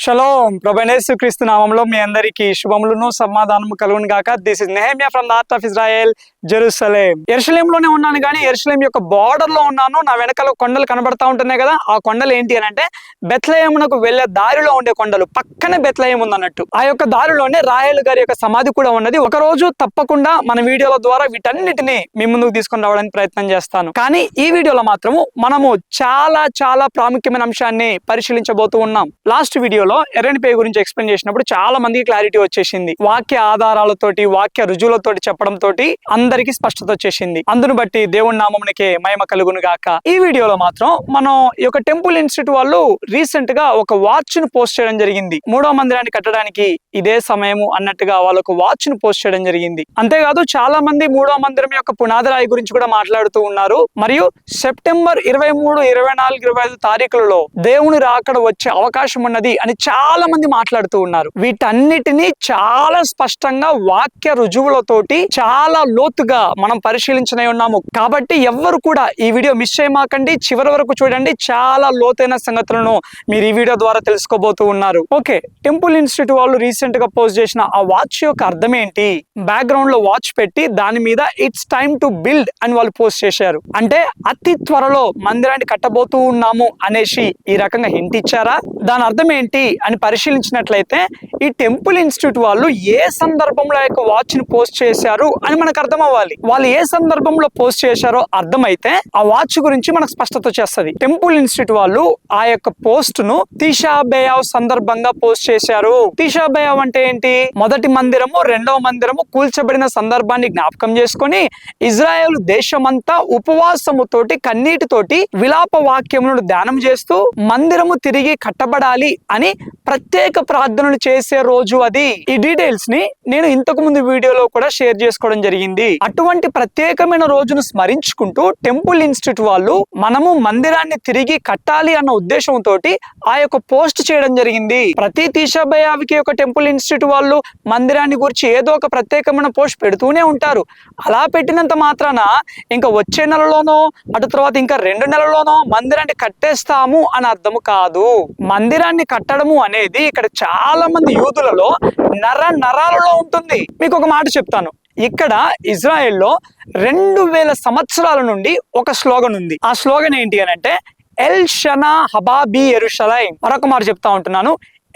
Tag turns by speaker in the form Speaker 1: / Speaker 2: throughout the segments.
Speaker 1: Shalom ప్రభువైన క్రీస్తు నామంలో మీ అందరికీ శుభములను సమాధానము కలుగును గాక. This is Nehemiah from the heart of Israel, Jerusalem. యెరూషలేంలోనే ఉన్నాను కానీ యెరూషలేం యొక్క బార్డర్ లో ఉన్నాను. నా వెనకాల కొండలు కనబడతా ఉంటున్నాయి కదా, ఆ కొండలు ఏంటి అని అంటే బెత్లెహేమునకు వెళ్లే దారిలో ఉండే కొండలు. పక్కనే బెత్లెహేం ఉందన్నట్టు. ఆ యొక్క దారిలోనే రాహేలు గారి యొక్క సమాధి కూడా ఉన్నది. ఒక రోజు తప్పకుండా మన వీడియోల ద్వారా వీటన్నిటిని మీ ముందుకు తీసుకొని రావడానికి ప్రయత్నం చేస్తాను. కానీ ఈ వీడియోలో మాత్రము మనము చాలా ప్రాముఖ్యమైన అంశాన్ని పరిశీలించబోతూ ఉన్నాం. లాస్ట్ వీడియోలో ఎర్రని పేగు గురించి ఎక్స్ప్లెయిన్ చేసినప్పుడు చాలా మందికి క్లారిటీ వచ్చేసింది. వాక్య ఆధారాలతోటి, వాక్య రుజువులతోటి చెప్పడం తోటి అందరికి స్పష్టత వచ్చేసింది. అందును బట్టి దేవుని నామమునకే మహిమ కలుగును గాక. ఈ వీడియోలో మాత్రం మనం ఈ యొక్క టెంపుల్ ఇన్స్టిట్యూట్ వాళ్ళు రీసెంట్ గా ఒక వాచ్ ను పోస్ట్ చేయడం జరిగింది. 3వ మందిరాన్ని కట్టడానికి ఇదే సమయము అన్నట్టుగా వాళ్ళకు వాచ్ ను పోస్ట్ చేయడం జరిగింది. అంతేకాదు చాలా మంది 3వ మందిరం యొక్క పునాదిరాయి గురించి కూడా మాట్లాడుతూ ఉన్నారు. మరియు సెప్టెంబర్ 23, 24, 25 తారీఖులలో దేవుని రాకడ వచ్చే అవకాశం ఉన్నది అని చాలా మంది మాట్లాడుతూ ఉన్నారు. వీటన్నిటిని చాలా స్పష్టంగా వాక్య రుజువులతోటి చాలా లోతుగా మనం పరిశీలించనే ఉన్నాము. కాబట్టి ఎవ్వరు కూడా ఈ వీడియో మిస్ చేయమాకండి, చివరి వరకు చూడండి. చాలా లోతైన సంగతులను మీరు ఈ వీడియో ద్వారా తెలుసుకోబోతూ ఉన్నారు. ఓకే, టెంపుల్ ఇన్స్టిట్యూట్ వాళ్ళు రీసెంట్ గా పోస్ట్ చేసిన ఆ వాచ్ యొక్క అర్థం ఏంటి? బ్యాక్గ్రౌండ్ లో వాచ్ పెట్టి దాని మీద ఇట్స్ టైమ్ టు బిల్డ్ అని వాళ్ళు పోస్ట్ చేశారు. అంటే అతి త్వరలో మందిరాన్ని కట్టబోతూ ఉన్నాము అనేసి ఈ రకంగా హింట్ ఇచ్చారా? దాని అర్థం ఏంటి అని పరిశీలించినట్లయితే ఈ టెంపుల్ ఇన్స్టిట్యూట్ వాళ్ళు ఏ సందర్భంలో యొక్క వాచ్ ని పోస్ట్ చేశారు అని మనకు అర్థం అవ్వాలి. వాళ్ళు ఏ సందర్భంలో పోస్ట్ చేశారో అర్థమైతే ఆ వాచ్ గురించి మనకు స్పష్టత వచ్చేస్తుంది. టెంపుల్ ఇన్స్టిట్యూట్ వాళ్ళు ఆ యొక్క పోస్ట్ ను తీషా బేయావ్ సందర్భంగా పోస్ట్ చేశారు. తీషా బేయావ్ అంటే ఏంటి? మొదటి మందిరము, రెండవ మందిరము కూల్చబడిన సందర్భాన్ని జ్ఞాపకం చేసుకొని ఇజ్రాయెల్ దేశమంతా ఉపవాసముతోటి కన్నీటితోటి విలాప వాక్యములను ధ్యానం చేస్తూ మందిరము తిరిగి కట్టబడాలి అని ప్రత్యేక ప్రార్థనలు చేసే రోజు అది. ఈ డీటెయిల్స్ ని నేను ఇంతకు ముందు వీడియోలో కూడా షేర్ చేసుకోవడం జరిగింది. అటువంటి ప్రత్యేకమైన రోజును స్మరించుకుంటూ టెంపుల్ ఇన్స్టిట్యూట్ వాళ్ళు మనము మందిరాన్ని తిరిగి కట్టాలి అన్న ఉద్దేశంతో ఆ యొక్క పోస్ట్ చేయడం జరిగింది. ప్రతి తీషా బేయావ్కి ఒక టెంపుల్ ఇన్స్టిట్యూట్ వాళ్ళు మందిరాన్ని గురించి ఏదో ఒక ప్రత్యేకమైన పోస్ట్ పెడుతూనే ఉంటారు. అలా పెట్టినంత మాత్రాన ఇంకా వచ్చే నెలలోనో అటు తర్వాత ఇంకా 2 నెలల్లోనో మందిరాన్ని కట్టేస్తాము అని అర్థము కాదు. మందిరాన్ని కట్టడము అనేది ఇక్కడ చాలా మంది యూదులలో నరాలలో ఉంటుంది. మీకు ఒక మాట చెప్తాను. ఇక్కడ ఇజ్రాయెల్లో 2000 సంవత్సరాల నుండి ఒక స్లోగన్ ఉంది. ఆ స్లోగన్ ఏంటి అని అంటే ఎల్ షనా హబాబీ యెరూషలేం. మరొక మాట చెప్తా ఉంటున్నాను,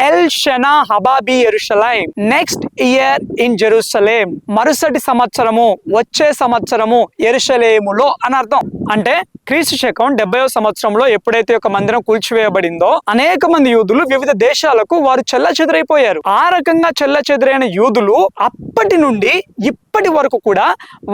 Speaker 1: ఎల్ షనా హబాబీ యెరూషలేం, నెక్స్ట్ ఇయర్ ఇన్ జెరూసలేం. మరుసటి సంవత్సరము, వచ్చే సంవత్సరము యెరూషలేములో అని అర్థం. అంటే క్రీస్తు శకం 70వ సంవత్సరంలో ఎప్పుడైతే ఒక మందిరం కూల్చివేయబడిందో అనేక మంది యూదులు వివిధ దేశాలకు వారు చెల్లచెదురైపోయారు. ఆ రకంగా చెల్లచెదురైన యూదులు అప్పటి నుండి ఇప్పటి వరకు కూడా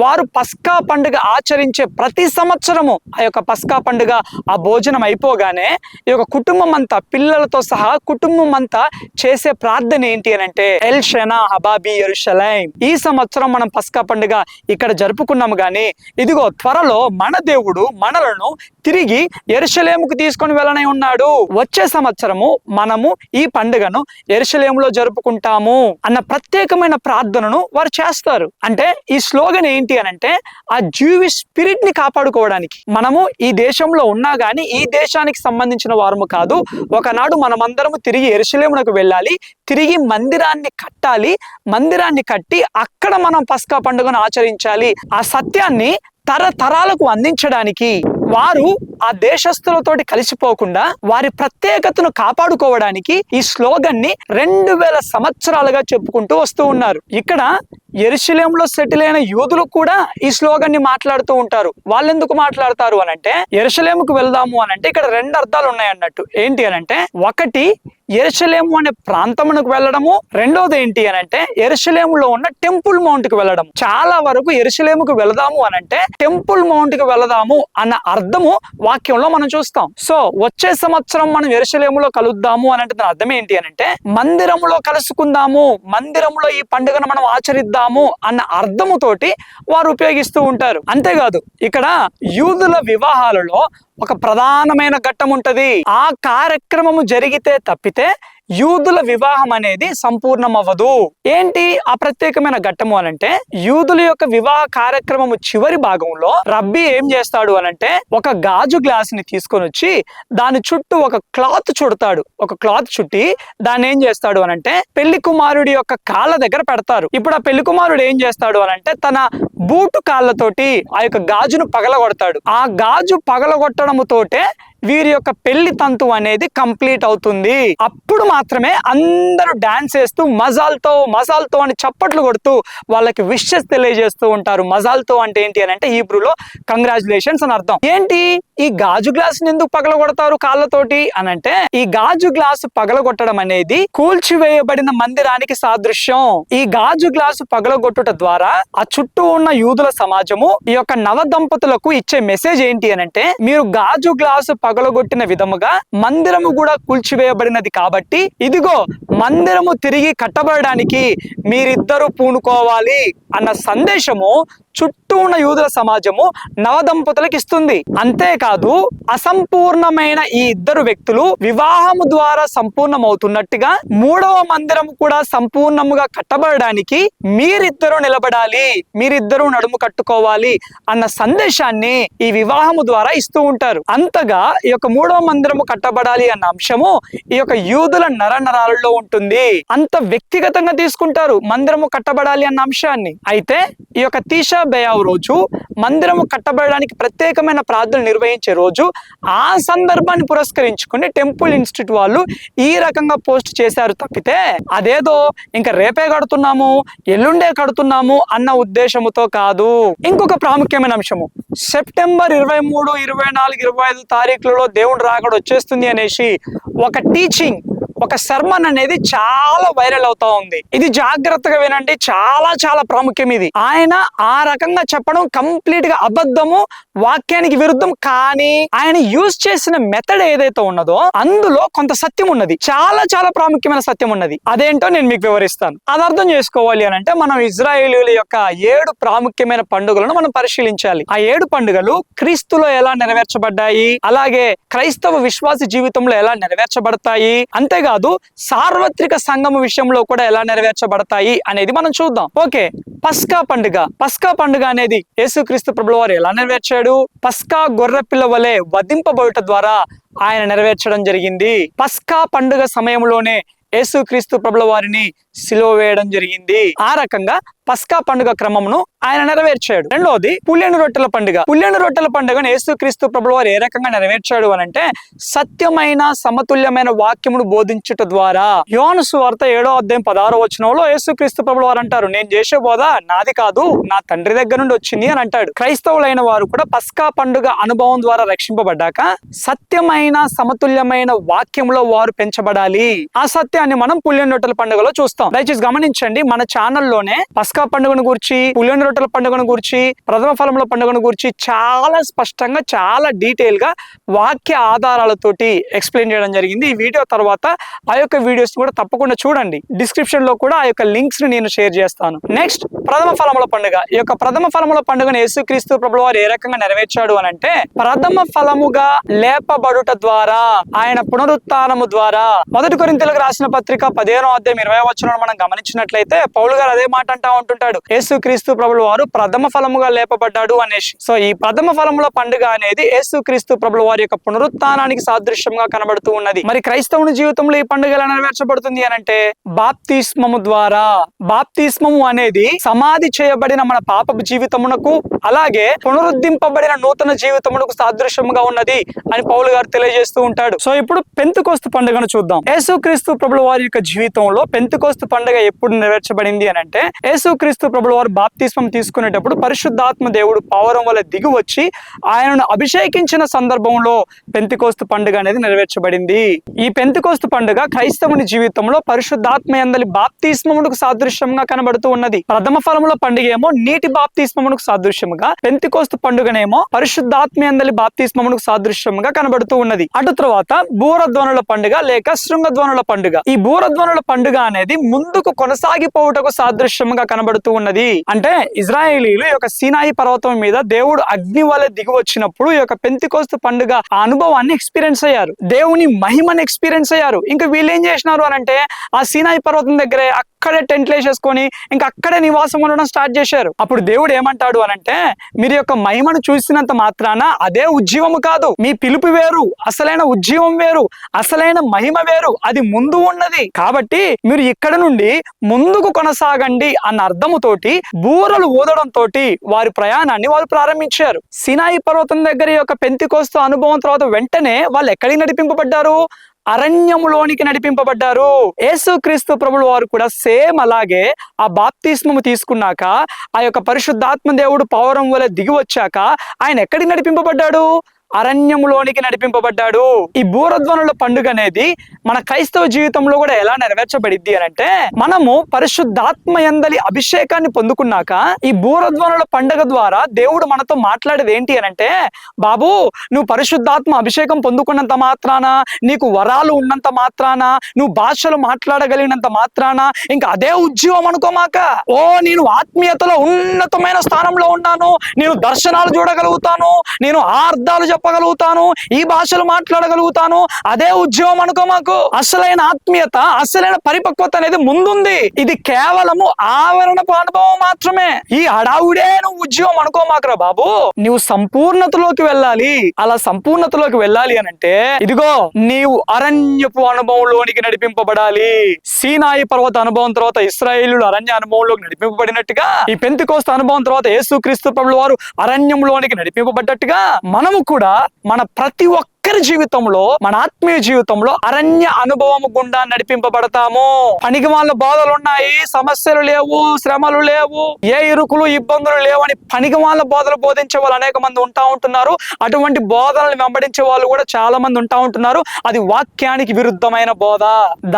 Speaker 1: వారు పస్కా పండుగ ఆచరించే ప్రతి సంవత్సరము ఆ యొక్క పస్కా పండుగ ఆ భోజనం అయిపోగానే ఈ యొక్క కుటుంబం అంతా, పిల్లలతో సహా కుటుంబం అంతా చేసే ప్రార్థన ఏంటి అని అంటే ఎల్ షనా హబాబీ యెరూషలేం. ఈ సంవత్సరం మనం పస్కా పండుగ ఇక్కడ జరుపుకున్నాము గానీ ఇదిగో త్వరలో మన దేవుడు మనలను తిరిగి యెరూషలేముకు తీసుకొని వెళ్ళనే ఉన్నాడు. వచ్చే సంవత్సరము మనము ఈ పండుగను యెరూషలేములో జరుపుకుంటాము అన్న ప్రత్యేకమైన ప్రార్థనను వారు చేస్తారు. అంటే ఈ స్లోగన్ ఏంటి అని అంటే ఆ జూయిష్ స్పిరిట్ ని కాపాడుకోవడానికి. మనము ఈ దేశంలో ఉన్నా గానీ ఈ దేశానికి సంబంధించిన వారము కాదు. ఒకనాడు మనమందరము తిరిగి యెరూషలేమునకు వెళ్ళాలి, తిరిగి మందిరాన్ని కట్టాలి, మందిరాన్ని కట్టి అక్కడ మనం పస్కా పండుగను ఆచరించాలి. ఆ సత్యాన్ని తరతరాలకు అందించడానికి వారు ఆ దేశస్తులతోటి కలిసిపోకుండా వారి ప్రత్యేకతను కాపాడుకోవడానికి ఈ స్లోగన్ ని 2000 సంవత్సరాలుగా చెప్పుకుంటూ వస్తూ ఉన్నారు. ఇక్కడ యెరూషలేంలో సెటిల్ అయిన యూదులు కూడా ఈ స్లోగన్ ని మాట్లాడుతూ ఉంటారు. వాళ్ళు ఎందుకు మాట్లాడతారు అని అంటే యెరూషలేముకు వెళ్దాము అని అంటే ఇక్కడ 2 అర్థాలు ఉన్నాయి అన్నట్టు. ఏంటి అని అంటే ఒకటి యెరూషలేము అనే ప్రాంతమునకు వెళ్ళడము, రెండోది ఏంటి అని అంటే యెరూషలేములో ఉన్న టెంపుల్ మౌంట్ కి వెళ్ళడం. చాలా వరకు యెరూషలేముకు వెళదాము అని అంటే టెంపుల్ మౌంట్ కి వెళదాము అన్న అర్థము వాక్యంలో మనం చూస్తాం. సో వచ్చే సంవత్సరం మనం యెరూషలేములో కలుద్దాము అని అంటే అర్థం ఏంటి అని అంటే మందిరములో కలుసుకుందాము, మందిరంలో ఈ పండుగను మనం ఆచరిద్దాము అన్న అర్థముతోటి వారు ఉపయోగిస్తూ ఉంటారు. అంతేకాదు ఇక్కడ యూదుల వివాహాలలో ఒక ప్రధానమైన ఘట్టం ఉంటది. ఆ కార్యక్రమము జరిగితే తప్పితే యూదుల వివాహం అనేది సంపూర్ణం అవ్వదు. ఏంటి ఆ ప్రత్యేకమైన ఘట్టము అనంటే, యూదుల యొక్క వివాహ కార్యక్రమము చివరి భాగంలో రబ్బీ ఏం చేస్తాడు అనంటే, ఒక గాజు గ్లాస్ ని తీసుకొని వచ్చి దాని చుట్టూ ఒక క్లాత్ చుడతాడు. ఒక క్లాత్ చుట్టి దాన్ని ఏం చేస్తాడు అనంటే పెళ్లి కుమారుడి యొక్క కాళ్ళ దగ్గర పెడతారు. ఇప్పుడు ఆ పెళ్లి కుమారుడు ఏం చేస్తాడు అనంటే తన బూటు కాళ్ళతోటి ఆ యొక్క గాజును పగలగొడతాడు. ఆ గాజు పగలగొట్టడముతోటే వీరి యొక్క పెళ్లి తంతు అనేది కంప్లీట్ అవుతుంది. అప్పుడు మాత్రమే అందరూ డాన్స్ చేస్తూ మజాల్తో అని చప్పట్లు కొడుతూ వాళ్ళకి విషెస్ తెలియజేస్తూ ఉంటారు. మజాల్తో అంటే ఏంటి అని అంటే హీబ్రూలో కంగ్రాచులేషన్స్ అని అర్థం. ఏంటి ఈ గాజు గ్లాస్ ఎందుకు పగలగొడతారు కాళ్ళతోటి అనంటే, ఈ గాజు గ్లాసు పగలగొట్టడం అనేది కూల్చివేయబడిన మందిరానికి సాదృశ్యం. ఈ గాజు గ్లాసు పగలగొట్టుట ద్వారా ఆ చుట్టూ ఉన్న యూదుల సమాజము ఈ యొక్క నవ దంపతులకు ఇచ్చే మెసేజ్ ఏంటి అనంటే, మీరు గాజు గ్లాసు పగలగొట్టిన విధముగా మందిరము కూడా కూల్చివేయబడినది కాబట్టి ఇదిగో మందిరము తిరిగి కట్టబడడానికి మీరిద్దరూ పూనుకోవాలి అన్న సందేశము చుట్టూ ఉన్న యూదుల సమాజము నవదంపతులకు ఇస్తుంది. అంతేకాదు అసంపూర్ణమైన ఈ ఇద్దరు వ్యక్తులు వివాహము ద్వారా సంపూర్ణమవుతున్నట్టుగా మూడవ మందిరం కూడా సంపూర్ణముగా కట్టబడడానికి మీరిద్దరూ నిలబడాలి, మీరిద్దరూ నడుము కట్టుకోవాలి అన్న సందేశాన్ని ఈ వివాహము ద్వారా ఇస్తూ ఉంటారు. అంతగా ఈ యొక్క మూడవ మందిరము కట్టబడాలి అన్న అంశము ఈ యొక్క యూదుల నరనరాలలో ఉంటుంది. అంత వ్యక్తిగతంగా తీసుకుంటారు మందిరము కట్టబడాలి అన్న అంశాన్ని. అయితే ఈ యొక్క తీషా బేయావ్ రోజు మందిరము కట్టబడడానికి ప్రత్యేకమైన ప్రార్థనలు నిర్వహించే రోజు, ఆ సందర్భాన్ని పురస్కరించుకుని టెంపుల్ ఇన్స్టిట్యూట్ వాళ్ళు ఈ రకంగా పోస్ట్ చేశారు తప్పితే అదేదో ఇంకా రేపే కడుతున్నాము ఎల్లుండే కడుతున్నాము అన్న ఉద్దేశముతో కాదు. ఇంకొక ప్రాముఖ్యమైన అంశము, సెప్టెంబర్ 23, 24, 25 తారీఖులలో దేవుడు రాకడ వచ్చేస్తుంది అనేసి ఒక టీచింగ్, ఒక సర్మన్ అనేది చాలా వైరల్ అవుతా ఉంది. ఇది జాగ్రత్తగా వినండి, చాలా ప్రాముఖ్యం ఇది. ఆయన ఆ రకంగా చెప్పడం కంప్లీట్ గా అబద్ధము, వాక్యానికి విరుద్ధం. కానీ ఆయన యూజ్ చేసిన మెథడ్ ఏదైతే ఉన్నదో అందులో కొంత సత్యం ఉన్నది, చాలా ప్రాముఖ్యమైన సత్యం ఉన్నది. అదేంటో నేను మీకు వివరిస్తాను. అది అర్థం చేసుకోవాలి అని అంటే మనం ఇజ్రాయేలీయుల యొక్క 7 ప్రాముఖ్యమైన పండుగలను మనం పరిశీలించాలి. ఆ 7 పండుగలు క్రీస్తులో ఎలా నెరవేర్చబడ్డాయి, అలాగే క్రైస్తవ విశ్వాస జీవితంలో ఎలా నెరవేర్చబడతాయి, అంతేగా సార్వత్రిక సంఘము విషయంలో కూడా ఎలా నెరవేర్చబడతాయి అనేది మనం చూద్దాం. ఓకే, పస్కా పండుగ అనేది యేసుక్రీస్తు ప్రభువు వారు ఎలా నెరవేర్చాడు? పస్కా గొర్రె పిల్ల వలె వధింపబడుట ద్వారా ఆయన నెరవేర్చడం జరిగింది. పస్కా పండుగ సమయంలోనే యేసుక్రీస్తు ప్రభువు వారిని సిలువ వేయడం జరిగింది. ఆ రకంగా పస్కా పండుగ క్రమమును ఆయన నెరవేర్చాడు. రెండవది పుల్లెను రొట్టెల పండుగను యేసుక్రీస్తు ప్రభువు వారు ఏ రకంగా నెరవేర్చాడు అనంటే సత్యమైన సమతుల్యమైన వాక్యమును బోధించుట ద్వారా. యోహాను సువార్త 7వ అధ్యాయం 16వ వచనంలో యేసుక్రీస్తు ప్రభువు వారు అంటారు, నేను చేసే బోధ నాది కాదు, నా తండ్రి దగ్గర నుండి వచ్చింది అని అంటాడు. క్రైస్తవులైన వారు కూడా పస్కా పండుగ అనుభవం ద్వారా రక్షింపబడ్డాక సత్యమైన సమతుల్యమైన వాక్యంలో వారు పెంచబడాలి. ఆ సత్యాన్ని మనం పుల్లెను రొట్టెల పండుగలో చూస్తాం. దయచేసి గమనించండి, మన ఛానల్లోనే పస్కా పండుగను గురించి, పుల్లెను రొట్టెల పండుగను గురించి, ప్రథమ ఫలముల పండుగను గురించి చాలా స్పష్టంగా చాలా డీటెయిల్ గా వాక్య ఆధారాలతోటి ఎక్స్ప్లెయిన్ చేయడం జరిగింది. ఈ వీడియో తర్వాత ఆ యొక్క వీడియోస్ కూడా తప్పకుండా చూడండి. డిస్క్రిప్షన్ లో కూడా ఆ యొక్క లింక్స్ ని నేను షేర్ చేస్తాను. నెక్స్ట్ ప్రథమ ఫలముల పండుగ. ఈ యొక్క ప్రథమ ఫలముల పండుగను యేసుక్రీస్తు ప్రభువు వారు ఏ రకంగా నెరవేర్చాడు అనంటే ప్రథమ ఫలముగా లేపబడుట ద్వారా, ఆయన పునరుత్థానము ద్వారా. 1 కొరింథీయులకు రాసిన పత్రిక 15వ అధ్యాయం 20వ వచనం మనం గమనించినట్లయితే పౌలు గారు అదే మాట అంటా ఉంటుంటాడు, యేసుక్రీస్తు ప్రభువు వారు ప్రథమ ఫలముగా లేపబడ్డాడు అనేసి. సో ఈ ప్రథమ ఫలముల పండుగ అనేది యేసుక్రీస్తు ప్రభువు వారి యొక్క పునరుత్థానానికి సాదృశ్యంగా కనబడుతూ ఉన్నది. మరి క్రైస్తవుని జీవితంలో ఈ పండుగ ఎలా నెరవేర్చబడుతుంది అనంటే బాప్తిస్మము ద్వారా. బాప్తిస్మము అనేది సమాధి చేయబడిన మన పాపపు జీవితమునకు అలాగే పునరుద్ధరింపబడిన నూతన జీవితమునకు సాదృశ్యముగా ఉన్నది అని పౌలు గారు తెలియజేస్తూ ఉంటాడు. సో ఇప్పుడు పెంతెకోస్తు పండుగను చూద్దాం. యేసుక్రీస్తు ప్రభువు వారి యొక్క జీవితంలో పెంతెకోస్తు పండుగ ఎప్పుడు నెరవేర్చబడింది అనంటే యేసుక్రీస్తు ప్రభువు వారు బాప్తిస్మం తీసుకునేటప్పుడు పరిశుద్ధాత్మ దేవుడు పావురం వల్ల దిగి వచ్చి ఆయనను అభిషేకించిన సందర్భంలో పెంతెకోస్తు పండుగ అనేది నెరవేర్చబడింది. ఈ పెంతెకోస్తు పండుగ క్రైస్తవుని జీవితంలో పరిశుద్ధాత్మ యందలి బాప్తిస్మమునకు సాదృశ్యంగా కనబడుతూ ఉన్నది. ప్రథమ ఫలముల పండుగ ఏమో నీటి బాప్తిస్మమునకు సాదృశ్యముగా, పెంతెకోస్తు పండుగనేమో పరిశుద్ధాత్మ యందలి బాప్తిస్మమునకు సాదృశ్యముగా కనబడుతూ ఉన్నది. అటు తర్వాత బూరధ్వనుల పండుగ లేక శృంగధ్వనుల పండుగ. ఈ బూరధ్వనుల పండుగ అనేది ముందుకు కొనసాగిపోవుటకు సాదృశ్యముగా కనబడుతూ ఉన్నది. అంటే ఇజ్రాయేలీలు ఈ యొక్క సీనాయి పర్వతం మీద దేవుడు అగ్ని వలె దిగి వచ్చినప్పుడు ఈ యొక్క పెంతెకోస్తు పండుగ ఆ అనుభవాన్ని ఎక్స్పీరియన్స్ అయ్యారు, దేవుని మహిమని ఎక్స్పీరియన్స్ అయ్యారు. ఇంకా వీళ్ళు ఏం చేసినారు అని అంటే ఆ సీనాయి పర్వతం దగ్గరే అక్కడే టెంట్లు వేసేసుకొని ఇంకా అక్కడే నివాసం ఉండడం స్టార్ట్ చేశారు. అప్పుడు దేవుడు ఏమంటాడు అని అంటే, మీరు యొక్క మహిమను చూసినంత మాత్రాన అదే ఉజ్జీవము కాదు, మీ పిలుపు వేరు, అసలైన ఉజ్జీవం వేరు, అసలైన మహిమ వేరు, అది ముందు ఉన్నది. కాబట్టి మీరు ఇక్కడ నుండి ముందుకు కొనసాగండి అన్న అర్థముతోటి బూరలు ఊదడం తోటి వారి ప్రయాణాన్ని వారు ప్రారంభించారు. సీనాయి పర్వతం దగ్గర యొక్క పెంతెకోస్తు అనుభవం తర్వాత వెంటనే వాళ్ళు ఎక్కడికి నడిపింపబడ్డారు? అరణ్యములోనికి నడిపింపబడ్డారు. యేసుక్రీస్తు ప్రభువు వారు కూడా సేమ్ అలాగే ఆ బాప్తిస్మము తీసుకున్నాక ఆ యొక్క పరిశుద్ధాత్మ దేవుడు పౌరం వలె దిగి వచ్చాక ఆయన ఎక్కడికి నడిపింపబడ్డాడు? అరణ్యములోనికి నడిపింపబడ్డాడు. ఈ బూరధ్వనుల పండుగ అనేది మన క్రైస్తవ జీవితంలో కూడా ఎలా నెరవేర్చబడిద్ది అని అంటే, మనము పరిశుద్ధాత్మ యందలి అభిషేకాన్ని పొందుకున్నాక ఈ బూరధ్వనుల పండుగ ద్వారా దేవుడు మనతో మాట్లాడేది ఏంటి అని అంటే, బాబు నువ్వు పరిశుద్ధాత్మ అభిషేకం పొందుకున్నంత మాత్రాన, నీకు వరాలు ఉన్నంత మాత్రాన, నువ్వు భాషలు మాట్లాడగలిగినంత మాత్రాన ఇంకా అదే ఉజ్జీవం అనుకోమాక. ఓ నేను ఆత్మీయతలో ఉన్నతమైన స్థానంలో ఉన్నాను, నేను దర్శనాలు చూడగలుగుతాను, నేను అర్థాలు చెప్పగలుగుతాను, ఈ భాషలు మాట్లాడగలుగుతాను, అదే ఉద్యోగం అనుకో మాకు. అసలైన ఆత్మీయత, అసలైన పరిపక్వత అనేది ముందుంది. ఇది కేవలము ఆవరణపు అనుభవం మాత్రమే. ఈ హడావుడే నువ్వు ఉద్యోగం అనుకోమాకరా బాబు. నువ్వు సంపూర్ణతలోకి వెళ్ళాలి. అలా సంపూర్ణతలోకి వెళ్ళాలి అని అంటే ఇదిగో నీవు అరణ్యపు అనుభవంలోనికి నడిపింపబడాలి. సీనాయి పర్వత అనుభవం తర్వాత ఇశ్రాయేలీయులు అరణ్య అనుభవంలోకి నడిపింపబడినట్టుగా, ఈ పెంతెకోస్తు అనుభవం తర్వాత యేసుక్రీస్తు ప్రభువు వారు అరణ్యంలోనికి నడిపింపబడ్డట్టుగా మనము కూడా మన ప్రతి ఒక్కరి జీవితంలో, మన ఆత్మీయ జీవితంలో అరణ్య అనుభవం గుండా నడిపింపబడతాము. పనికి వాళ్ళ బాధలు ఉన్నాయి, సమస్యలు లేవు, శ్రమలు లేవు, ఏ ఇరుకులు ఇబ్బందులు లేవని పనికి వాళ్ళ బోధలు బోధించే వాళ్ళు అనేక మంది ఉంటా ఉంటున్నారు. అటువంటి బోధనలు వెంబడించే వాళ్ళు కూడా చాలా మంది ఉంటా ఉంటున్నారు. అది వాక్యానికి విరుద్ధమైన బోధ.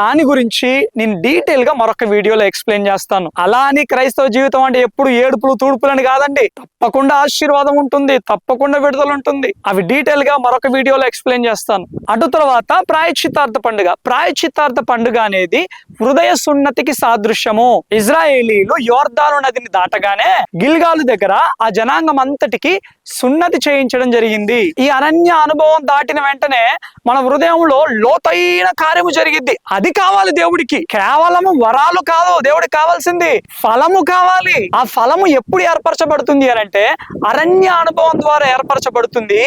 Speaker 1: దాని గురించి నేను డీటెయిల్ గా మరొక వీడియోలో ఎక్స్ప్లెయిన్ చేస్తాను. అలా అని క్రైస్తవ జీవితం అంటే ఎప్పుడు ఏడుపులు తూడుపులని కాదండి. తప్పకుండా ఆశీర్వాదం ఉంటుంది, తప్పకుండా విడుదల ఉంటుంది. అవి డీటెయిల్ గా మరొక వీడియోలో ఎక్స్ప్లెయిన్ చేస్తాను. అటు తర్వాత ప్రాయశ్చిత్తార్థ పండుగ. ప్రాయశ్చిత్తార్థ పండుగ అనేది హృదయ సున్నతికి సాదృశ్యము. ఇజ్రాయేలీలు యోర్దాను నదిని దాటగానే గిల్గాలు దగ్గర ఆ జనాంగం అంతటికి సున్నతి చేయించడం జరిగింది. ఈ అరణ్య అనుభవం దాటిన వెంటనే మన హృదయంలో లోతైన కార్యము జరిగిద్ది. అది కావాలి దేవుడికి. కేవలము వరాలు కాదు దేవుడికి కావాల్సింది, ఫలము కావాలి. ఆ ఫలము ఎప్పుడు ఏర్పరచబడుతుంది అని అంటే అరణ్య అనుభవం ద్వారా ఏర్పరచబడుతుంది.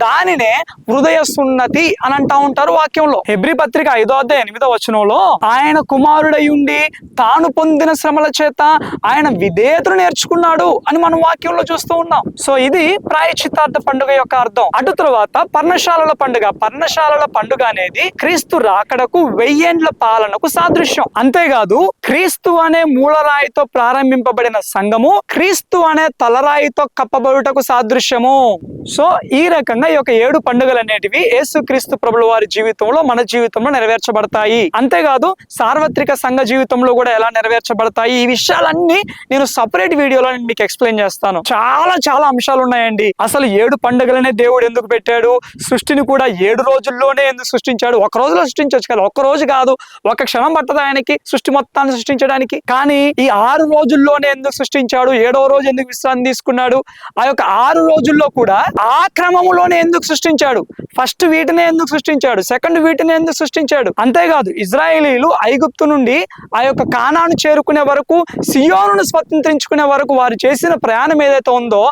Speaker 1: దానినే హృదయ సున్నతి అని అంటా ఉంటారు వాక్యంలో. హెబ్రీ పత్రిక 5:8 ఆయన కుమారుడై ఉండి తాను పొందిన శ్రమల చేత ఆయన విధేయతను నేర్చుకున్నాడు అని మనం వాక్యంలో చూస్తూ ఉన్నాం. సో ఇది ప్రాయశ్చిత్తార్థ పండుగ యొక్క అర్థం. అటు తర్వాత పర్ణశాలల పండుగ. పర్ణశాలల పండుగ అనేది క్రీస్తు రాకడకు 1000 ఏండ్ల పాలనకు సాదృశ్యం. అంతేకాదు క్రీస్తు అనే మూలరాయితో ప్రారంభింపబడిన సంఘము క్రీస్తు అనే తలరాయితో కప్పబడుటకు సాదృశ్యము. సో ఈ రకంగా ఈ యొక్క 7 పండుగలు అనేటివి యేసుక్రీస్తు ప్రభుల వారి జీవితంలో, మన జీవితంలో నెరవేర్చబడతాయి. అంతేకాదు సార్వత్రిక సంఘ జీవితంలో కూడా ఎలా నెరవేర్చబడతాయి, ఈ విషయాలన్నీ నేను సపరేట్ వీడియోలో మీకు ఎక్స్ప్లెయిన్ చేస్తాను. చాలా అంశాలు ఉన్నాయండి. అసలు 7 పండుగలనే దేవుడు ఎందుకు పెట్టాడు, సృష్టిని కూడా 7 రోజుల్లోనే ఎందుకు సృష్టించాడు? ఒక రోజులో సృష్టించవచ్చు కదా, ఒక్క రోజు కాదు, ఒక క్షణం పట్టదు ఆయనకి సృష్టి మొత్తాన్ని సృష్టించడానికి. కానీ ఈ 6 రోజుల్లోనే ఎందుకు సృష్టించాడు? 7వ రోజు ఎందుకు విశ్రాంతి తీసుకున్నాడు? ఆ యొక్క 6 రోజుల్లో కూడా ఆ క్రమములోనే ఎందుకు సృష్టించాడు? ఫస్ట్ వీటిని ఎందుకు సృష్టించాడు? సెకండ్ వీటిని ఎందుకు సృష్టించాడు? అంతేకాదు ఇజ్రాయేలీలు ఐగుప్తు నుండి ఆ యొక్క కానాను చేరుకునే వరకు, సియోనును స్వతంత్రించుకునే వరకు వారు చేసిన ప్రయాణం ఏదైతే ఉందో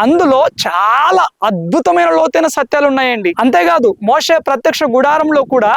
Speaker 1: అందులో చాలా అద్భుతమైన లోతైన సత్యాలు ఉన్నాయండి. అంతేకాదు మోషే ప్రత్యక్ష గుడారంలో కూడా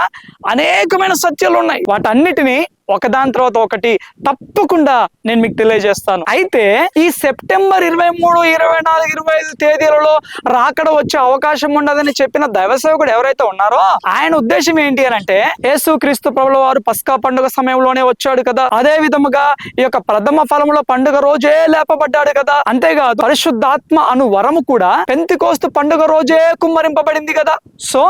Speaker 1: అనేకమైన సత్యాలు ఉన్నాయి. వాటన్నిటిని ఒకదాని తర్వాత ఒకటి తప్పకుండా నేను మీకు తెలియజేస్తాను. అయితే ఈ సెప్టెంబర్ 23, 24, 25 తేదీలలో రాకడ వచ్చే అవకాశం ఉండదని చెప్పిన దైవ సేవకుడు ఎవరైతే ఉన్నారో ఆయన ఉద్దేశం ఏంటి అని అంటే, యేసుక్రీస్తు ప్రభుల వారు పస్కా పండుగ సమయంలోనే వచ్చాడు కదా, అదే విధముగా ఈ యొక్క ప్రథమ ఫలముల పండుగ రోజే లేపబడ్డాడు కదా, అంతేకాదు పరిశుద్ధాత్మ అను వరము కూడా పెంతెకోస్తు పండుగ రోజే కుమ్మరింపబడింది కదా. సో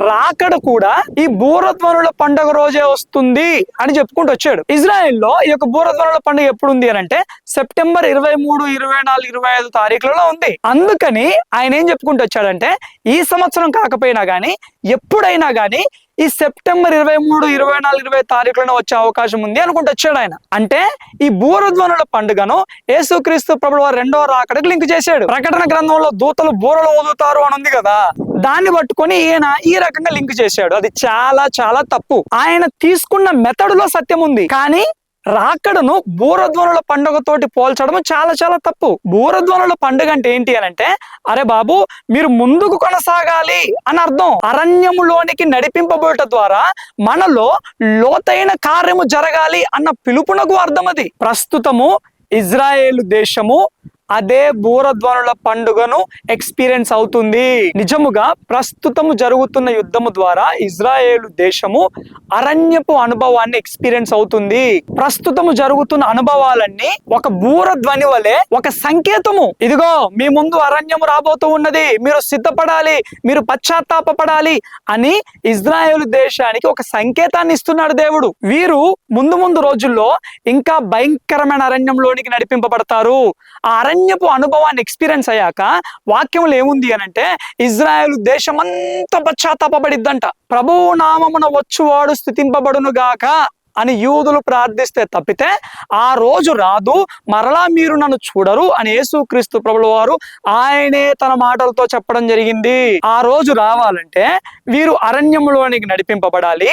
Speaker 1: రాకడ కూడా ఈ బూరధ్వనుల పండుగ రోజే వస్తుంది అని చెప్పుకుంటూ వచ్చాడు. ఇజ్రాయెల్లో ఈ యొక్క బూరధ్వనుల పండుగ ఎప్పుడు ఉంది అని అంటే సెప్టెంబర్ 23, 24, 25 తారీఖులలో ఉంది. అందుకని ఆయన ఏం చెప్పుకుంటూ వచ్చాడంటే, ఈ సంవత్సరం కాకపోయినా గానీ ఎప్పుడైనా గానీ ఈ సెప్టెంబర్ 23, 24, 20 తారీఖులను వచ్చే అవకాశం ఉంది అనుకుంటూ వచ్చాడు ఆయన. అంటే ఈ బూరధ్వనుల పండుగను యేసుక్రీస్తు ప్రభువు వారి రెండవ రాకడకు లింక్ చేశాడు. ప్రకటన గ్రంథంలో దూతలు బూరలు ఊదుతారు అని ఉంది కదా, దాన్ని పట్టుకొని ఈయన ఈ రకంగా లింక్ చేశాడు. అది చాలా చాలా తప్పు. ఆయన తీసుకున్న మెథడులో సత్యం ఉంది, కానీ రాకడను బూరధ్వనుల పండుగతోటి పోల్చడం చాలా చాలా తప్పు. బూరధ్వనుల పండుగ అంటే ఏంటి అని అంటే, అరే బాబు మీరు ముందుకు కొనసాగాలి అని అర్థం. అరణ్యములోనికి నడిపింపబోట ద్వారా మనలో లోతైన కార్యము జరగాలి అన్న పిలుపునకు అర్థం అది. ప్రస్తుతము ఇజ్రాయేలు దేశము అదే బూరధ్వనుల పండుగను ఎక్స్పీరియన్స్ అవుతుంది. నిజముగా ప్రస్తుతము జరుగుతున్న యుద్ధము ద్వారా ఇజ్రాయేలు దేశము అరణ్యపు అనుభవాన్ని ఎక్స్పీరియన్స్ అవుతుంది. ప్రస్తుతము జరుగుతున్న అనుభవాలన్నీ ఒక బూరధ్వని వలె ఒక సంకేతము. ఇదిగో మీ ముందు అరణ్యము రాబోతూ ఉన్నది, మీరు సిద్ధపడాలి, మీరు పశ్చాత్తాపడాలి అని ఇజ్రాయేలు దేశానికి ఒక సంకేతాన్ని ఇస్తున్నాడు దేవుడు. వీరు ముందు ముందు రోజుల్లో ఇంకా భయంకరమైన అరణ్యంలోనికి నడిపింపబడతారు. ఆ అరణ్యపు అనుభవాన్ని ఎక్స్పీరియన్స్ అయ్యాక వాక్యములు ఏముంది అని అంటే, ఇజ్రాయేలు దేశం అంతా పశ్చాత్తాపబడిద్దంట. ప్రభువు నామమున వచ్చువాడు స్తుతింపబడును గాక అని యూదులు ప్రార్థిస్తే తప్పితే ఆ రోజు రాదు, మరలా మీరు నన్ను చూడరు అని యేసుక్రీస్తు ప్రభుల వారు ఆయనే తన మాటలతో చెప్పడం జరిగింది. ఆ రోజు రావాలంటే వీరు అరణ్యములోనికి నడిపింపబడాలి.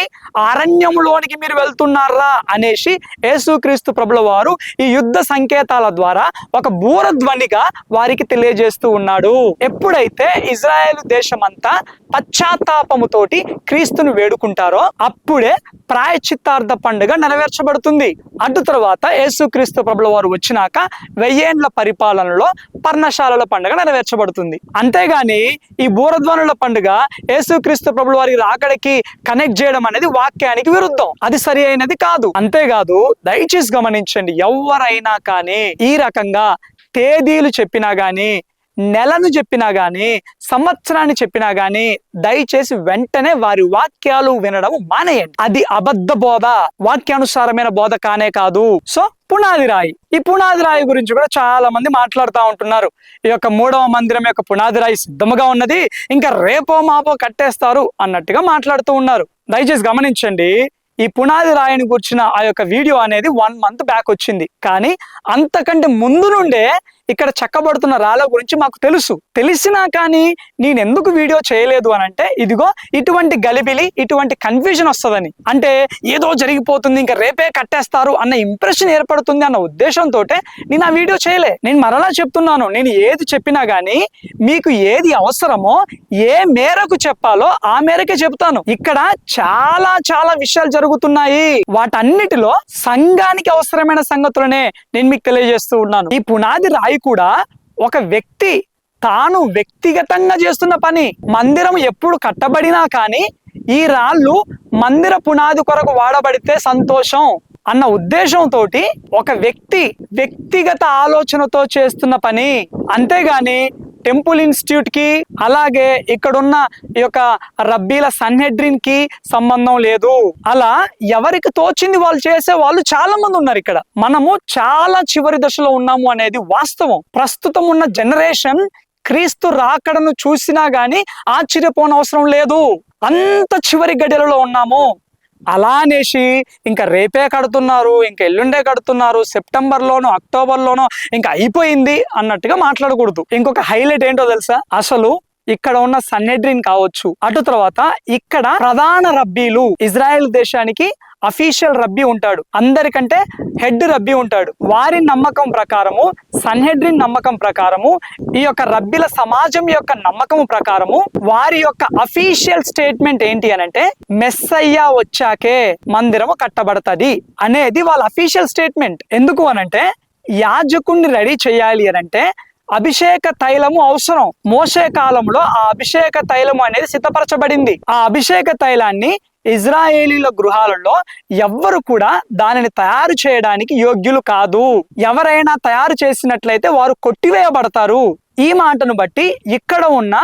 Speaker 1: అరణ్యములోనికి మీరు వెళ్తున్నారా అనేసి యేసుక్రీస్తు ప్రభుల వారు ఈ యుద్ధ సంకేతాల ద్వారా ఒక బూరధ్వనిగా వారికి తెలియజేస్తూ ఉన్నాడు. ఎప్పుడైతే ఇజ్రాయేలు దేశమంతా పశ్చాత్తాపముతోటి క్రీస్తును వేడుకుంటారో అప్పుడే ప్రాయశ్చిత్తార్థ పండుగ నెరవేర్చబడుతుంది. అటు తర్వాత యేసుక్రీస్తు ప్రభుల వారు వచ్చినాక 1000 ఏండ్ల పరిపాలనలో పర్ణశాలల పండుగ నెరవేర్చబడుతుంది. అంతేగాని ఈ బూరధ్వనుల పండుగ యేసుక్రీస్తు ప్రభుల వారి రాకడికి కనెక్ట్ చేయడం అనేది వాక్యానికి విరుద్ధం. అది సరి అయినది కాదు. అంతేకాదు, దయచేసి గమనించండి, ఎవరైనా కానీ ఈ రకంగా తేదీలు చెప్పినా గానీ, నెలను చెప్పినా గానీ, సంవత్సరాన్ని చెప్పినా గానీ దయచేసి వెంటనే వారి వాక్యాలు వినడం మానేయండి. అది అబద్ధ బోధ, వాక్యానుసారమైన బోధ కానే కాదు. సో పునాది రాయి, ఈ పునాది రాయి గురించి కూడా చాలా మంది మాట్లాడుతూ ఉంటున్నారు. ఈ యొక్క 3వ మందిరం యొక్క పునాది రాయి సిద్ధముగా ఉన్నది, ఇంకా రేపో మాపో కట్టేస్తారు అన్నట్టుగా మాట్లాడుతూ ఉన్నారు. దయచేసి గమనించండి, ఈ పునాది రాయిని కూర్చున్న ఆ యొక్క వీడియో అనేది 1 మంత్ బ్యాక్ వచ్చింది. కానీ అంతకంటే ముందు నుండే ఇక్కడ చెక్కబడుతున్న రాళ్ళ గురించి మాకు తెలుసు. తెలిసినా కానీ నేను ఎందుకు వీడియో చేయలేదు అని అంటే, ఇదిగో ఇటువంటి గలిబిలి, ఇటువంటి కన్ఫ్యూజన్ వస్తుందని, అంటే ఏదో జరిగిపోతుంది, ఇంకా రేపే కట్టేస్తారు అన్న ఇంప్రెషన్ ఏర్పడుతుంది అన్న ఉద్దేశంతో నేను ఆ వీడియో చేయలే. నేను మరలా చెప్తున్నాను, నేను ఏది చెప్పినా కానీ మీకు ఏది అవసరమో, ఏ మేరకు చెప్పాలో ఆ మేరకే చెప్తాను. ఇక్కడ చాలా చాలా విషయాలు జరుగుతున్నాయి. వాటన్నిటిలో సంఘానికి అవసరమైన సంగతులనే నేను మీకు తెలియజేస్తూ ఉన్నాను. ఈ పునాది రాయి కూడా ఒక వ్యక్తి తాను వ్యక్తిగతంగా చేస్తున్న పని. మందిరం ఎప్పుడు కట్టబడినా కానీ ఈ రాళ్ళు మందిర పునాది కొరకు వాడబడితే సంతోషం అన్న ఉద్దేశంతో ఒక వ్యక్తి వ్యక్తిగత ఆలోచనతో చేస్తున్న పని. అంతేగాని టెంపుల్ ఇన్స్టిట్యూట్ కి అలాగే ఇక్కడున్న ఈ యొక్క రబ్బీల సన్హెడ్రిన్ కి సంబంధం లేదు. అలా ఎవరికి తోచింది వాళ్ళు చేసే వాళ్ళు చాలా మంది ఉన్నారు. ఇక్కడ మనము చాలా చివరి దశలో ఉన్నాము అనేది వాస్తవం. ప్రస్తుతం ఉన్న జనరేషన్ క్రీస్తు రాకడను చూసినా గానీ ఆశ్చర్యపోనవసరం లేదు. అంత చివరి గడియలలో ఉన్నాము. అలా అనేసి ఇంకా రేపే కడుతున్నారు, ఇంకా ఎల్లుండే కడుతున్నారు, సెప్టెంబర్లోనో అక్టోబర్లోనో ఇంకా అయిపోయింది అన్నట్టుగా మాట్లాడకూడదు. ఇంకొక హైలైట్ ఏంటో తెలుసా, అసలు ఇక్కడ ఉన్న సన్హెడ్రిన్ కావచ్చు, అటు తర్వాత ఇక్కడ ప్రధాన రబ్బీలు, ఇజ్రాయెల్ దేశానికి అఫీషియల్ రబ్బీ ఉంటాడు, అందరికంటే హెడ్ రబ్బీ ఉంటాడు. వారి నమ్మకం ప్రకారము, సన్హెడ్రిన్ నమ్మకం ప్రకారము, ఈ యొక్క రబ్బీల సమాజం యొక్క నమ్మకం ప్రకారము వారి యొక్క అఫీషియల్ స్టేట్మెంట్ ఏంటి అనంటే, మెస్సయ్య వచ్చాకే మందిరము కట్టబడతది అనేది వాళ్ళ అఫీషియల్ స్టేట్మెంట్. ఎందుకు అనంటే, యాజకుడిని రెడీ చేయాలి అనంటే అభిషేక తైలము అవసరం. మోషే కాలంలో ఆ అభిషేక తైలము అనేది సిద్ధపరచబడింది. ఆ అభిషేక తైలాన్ని ఇజ్రాయేలీల గృహాలలో ఎవ్వరు కూడా దానిని తయారు చేయడానికి యోగ్యులు కాదు. ఎవరైనా తయారు చేసినట్లయితే వారు కొట్టివేయబడతారు. ఈ మాటను బట్టి ఇక్కడ ఉన్న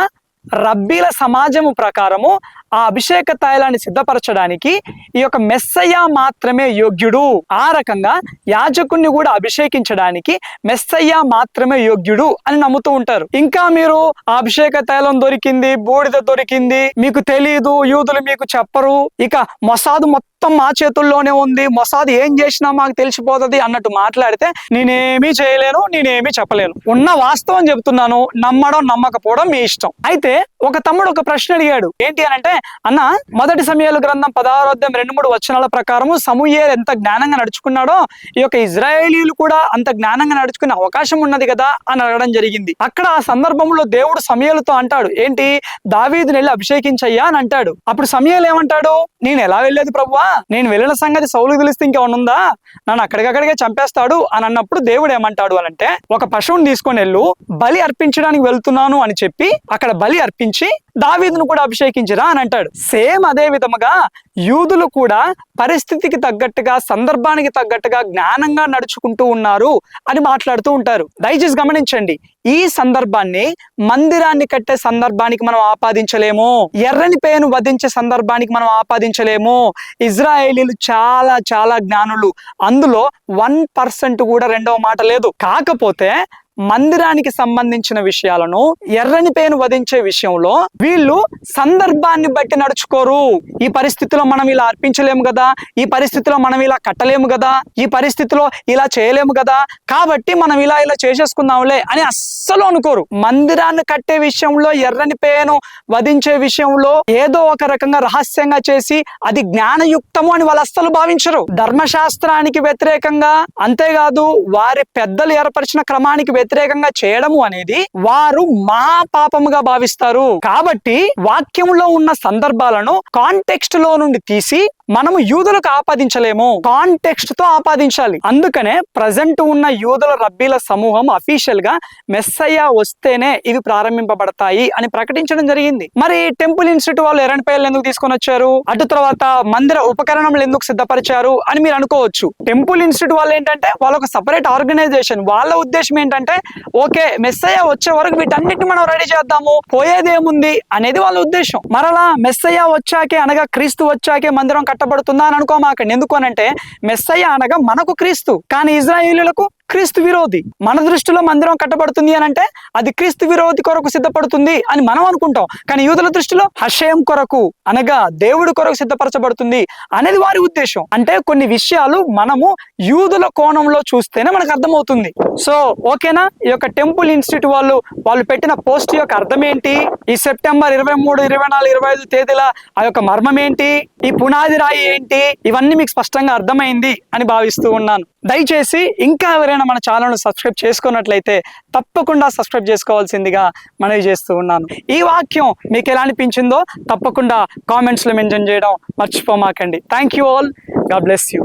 Speaker 1: రబ్బీల సమాజము ప్రకారము ఆ అభిషేక తైలాన్ని సిద్ధపరచడానికి ఈ యొక్క మెస్సయ్య మాత్రమే యోగ్యుడు. ఆ రకంగా యాజకుణ్ణి కూడా అభిషేకించడానికి మెస్సయ్య మాత్రమే యోగ్యుడు అని నమ్ముతూ ఉంటారు. ఇంకా మీరు ఆ అభిషేక తైలం దొరికింది, బూడిద దొరికింది, మీకు తెలియదు, యూదులు మీకు చెప్పరు, ఇక మొసాదు మొత్తం మా చేతుల్లోనే ఉంది, మొసాదు ఏం చేసినా మాకు తెలిసిపోతుంది అన్నట్టు మాట్లాడితే నేనేమీ చేయలేను, నేనేమీ చెప్పలేను. ఉన్న వాస్తవం చెప్తున్నాను, నమ్మడం నమ్మకపోవడం మీ ఇష్టం. అయితే ఒక తమ్ముడు ఒక ప్రశ్న అడిగాడు. ఏంటి అని అంటే, అన్న మొదటి సమూయేలు గ్రంథం 16వ అధ్యాయం 2-3 వచనాల ప్రకారము సమూయేలు ఎంత జ్ఞానంగా నడుచుకున్నాడో ఈ యొక్క ఇజ్రాయేలీలు కూడా అంత జ్ఞానంగా నడుచుకునే అవకాశం ఉన్నది కదా అని అడగడం జరిగింది. అక్కడ ఆ సందర్భంలో దేవుడు సమూయేలుతో అంటాడు, ఏంటి, దావీదుని వెళ్ళి అభిషేకించయ్యా అని అంటాడు. అప్పుడు సమూయేలు ఏమంటాడు, నేను ఎలా వెళ్ళేది ప్రభువా, నేను వెళ్ళిన సంగతి సౌలుకు తెలిస్తే ఇంకేమన్నా ఉందా, నన్ను అక్కడికక్కడికే చంపేస్తాడు అని అన్నప్పుడు దేవుడు ఏమంటాడు అని అంటే, ఒక పశువుని తీసుకొని వెళ్ళు, బలి అర్పించడానికి వెళ్తున్నాను అని చెప్పి అక్కడ బలి అర్పించి దావీదును కూడా అభిషేకించిరా అని అంటాడు. సేమ్ అదే విధముగా యూదులు కూడా పరిస్థితికి తగ్గట్టుగా, సందర్భానికి తగ్గట్టుగా జ్ఞానంగా నడుచుకుంటూ ఉన్నారు అని మాట్లాడుతూ ఉంటారు. దయచేసి గమనించండి, ఈ సందర్భాన్ని మందిరాన్ని కట్టే సందర్భానికి మనం ఆపాదించలేము, ఎర్రని పేను వధించే సందర్భానికి మనం ఆపాదించలేము. ఇజ్రాయేలీలు చాలా చాలా జ్ఞానులు, అందులో 1% కూడా రెండవ మాట లేదు. కాకపోతే మందిరానికి సంబంధించిన విషయాలను, ఎర్రని పేను వధించే విషయంలో వీళ్ళు సందర్భాన్ని బట్టి నడుచుకోరు. ఈ పరిస్థితిలో మనం ఇలా అర్పించలేము కదా, ఈ పరిస్థితిలో మనం ఇలా కట్టలేము కదా, ఈ పరిస్థితిలో ఇలా చేయలేము కదా, కాబట్టి మనం ఇలా చేసేసుకుందాంలే అని అస్సలు అనుకోరు. మందిరాన్ని కట్టే విషయంలో, ఎర్రని పేను వధించే విషయంలో ఏదో ఒక రకంగా రహస్యంగా చేసి అది జ్ఞానయుక్తము అని వాళ్ళు అస్సలు భావించరు. ధర్మశాస్త్రానికి వ్యతిరేకంగా, అంతేకాదు వారి పెద్దలు ఏర్పరిచిన క్రమానికి వ్యతిరేకంగా చేయడము అనేది వారు మహా పాపముగా భావిస్తారు. కాబట్టి వాక్యంలో ఉన్న సందర్భాలను కాంటెక్స్ట్ లో నుండి తీసి మనము యూదులకు ఆపాదించలేము, కాంటెక్స్ట్ తో ఆపాదించాలి. అందుకనే ప్రజెంట్ ఉన్న యూదుల రబ్బీల సమూహం అఫీషియల్ గా మెస్సయ్య వస్తేనే ఇవి ప్రారంభింపబడతాయి అని ప్రకటించడం జరిగింది. మరి టెంపుల్ ఇన్స్టిట్యూట్ వాళ్ళు ఎర్రని పేర్లు ఎందుకు తీసుకొని వచ్చారు, అటు తర్వాత మందిర ఉపకరణములు ఎందుకు సిద్ధపరిచారు అని మీరు అనుకోవచ్చు. టెంపుల్ ఇన్స్టిట్యూట్ వాళ్ళు ఏంటంటే వాళ్ళ ఒక సపరేట్ ఆర్గనైజేషన్. వాళ్ళ ఉద్దేశం ఏంటంటే, ఓకే మెస్సయ్య వచ్చే వరకు వీటన్నిటిని మనం రెడీ చేద్దాము, పోయేదేముంది అనేది వాళ్ళ ఉద్దేశం. మరలా మెస్సయ్య వచ్చాకే, అనగా క్రీస్తు వచ్చాకే మందిరం కట్టబడుతుందా అని అనుకోమాకండి. ఎందుకు అనంటే మెస్సయ్య అనగా మనకు క్రీస్తు, కానీ ఇజ్రాయేలీయులకు క్రీస్తు విరోధి. మన దృష్టిలో మందిరం కట్టబడుతుంది అని అంటే అది క్రీస్తు విరోధి కొరకు సిద్ధపడుతుంది అని మనం అనుకుంటాం, కానీ యూదుల దృష్టిలో హషేం కొరకు, అనగా దేవుడి కొరకు సిద్ధపరచబడుతుంది అనేది వారి ఉద్దేశం. అంటే కొన్ని విషయాలు మనము యూదుల కోణంలో చూస్తేనే మనకు అర్థమవుతుంది. సో ఓకేనా, ఈ యొక్క టెంపుల్ ఇన్స్టిట్యూట్ వాళ్ళు పెట్టిన పోస్ట్ యొక్క అర్థం ఏంటి, ఈ సెప్టెంబర్ 23, 24, 25 తేదీల ఆ యొక్క మర్మం ఏంటి, ఈ పునాది రాయి ఏంటి, ఇవన్నీ మీకు స్పష్టంగా అర్థమైంది అని భావిస్తూ ఉన్నాను. దయచేసి ఇంకా ఎవరైనా మన ఛానల్ను సబ్స్క్రైబ్ చేసుకున్నట్లయితే తప్పకుండా సబ్స్క్రైబ్ చేసుకోవాల్సిందిగా మనవి చేస్తూ ఉన్నాను. ఈ వాక్యం మీకు ఎలా అనిపించిందో తప్పకుండా కామెంట్స్లో మెన్షన్ చేయడం మర్చిపోమాకండి. Thank you all, God bless you.